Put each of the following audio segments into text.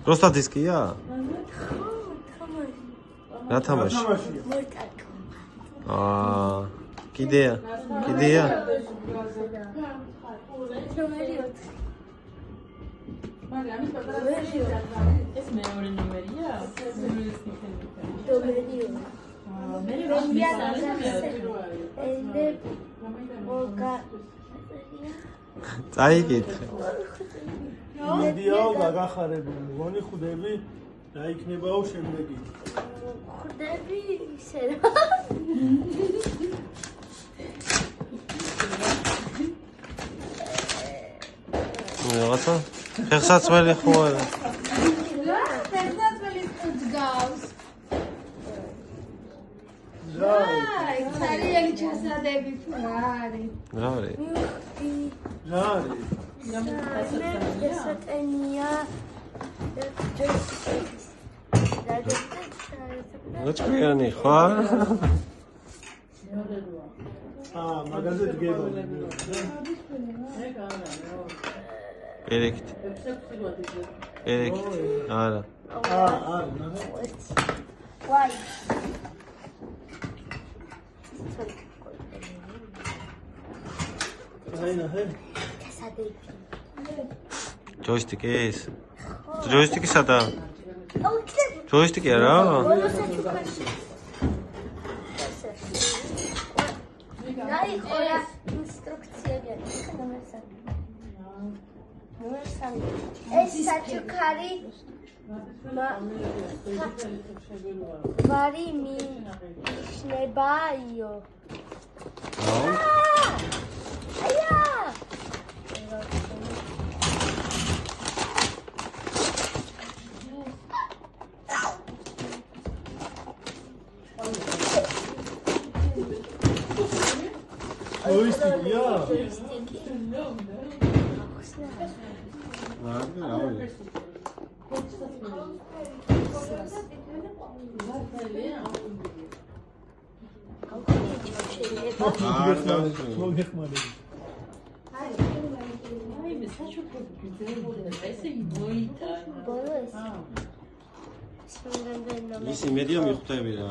Просто დისკია? რა თამაში? კიდეა? ეს მეორე ნომერია? წაიკითხე. მიდიაო გაგახარებული, მგონი ხვდები რა იქნებაო შემდეგი. ხვდები ისე რა. რაღაცა? ფეხსაცმელი ხო არა? ფეხსაცმელი გავს. აი, ძალიან ჩასადები თუ რა არის? რა არის? რა არის? ესატენია. მოჭკვიანი ხარ? მაგაზე დგება. ერეკით. არა. ვაი. ჯოისტიკი ეს? ჯოისტიკი სადა? ჯოისტიკი არა? აი, ყველა ინსტრუქციები არის. ეს საჩუქარი ვარი მიიშნებაიო. აია! ჯოისტიკია? ისი მედია მიხვდები რა.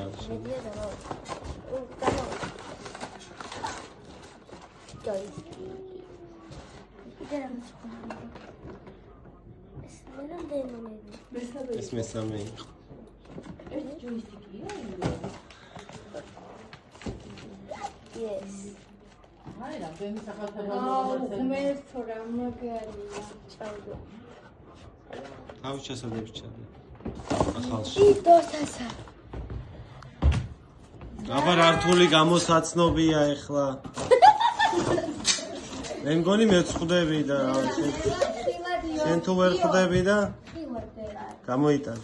ეს მესამე იყო. ეს ჯოისტიკია? Yes. აი რა, ვენ სახელმწიფო ღმერთო რა მაგარია. ჭავდა. თავის ჩასადებს ჩადე. ახალში. იდოსასა. აბა რართული გამოსაცნობია ეხლა. მე მგონი მე ხვდები და შენ თუ ვერ ხვდები და გამოიტან.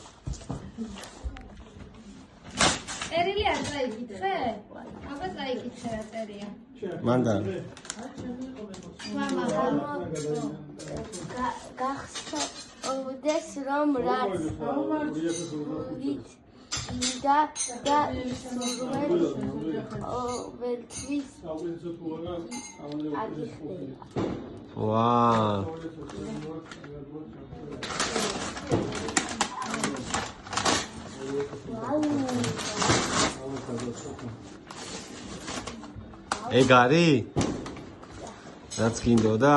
წერილი არ წაიკითხე? აბა წაიკითხე რა წერია. მანდა. მამა გახსოვდეს რომ რაც და ყოველთვის აგიხდება. ვაა. ეგ არის? რაც გინდოდა?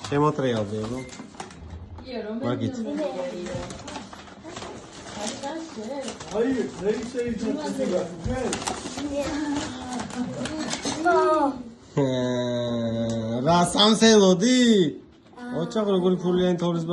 შემოტრიალდი, ნუ. მაგით. აი, რეისერი ჩაწვდიდა. რა სამსელოდი? ოჩაღ როგორი ფულიანი თორის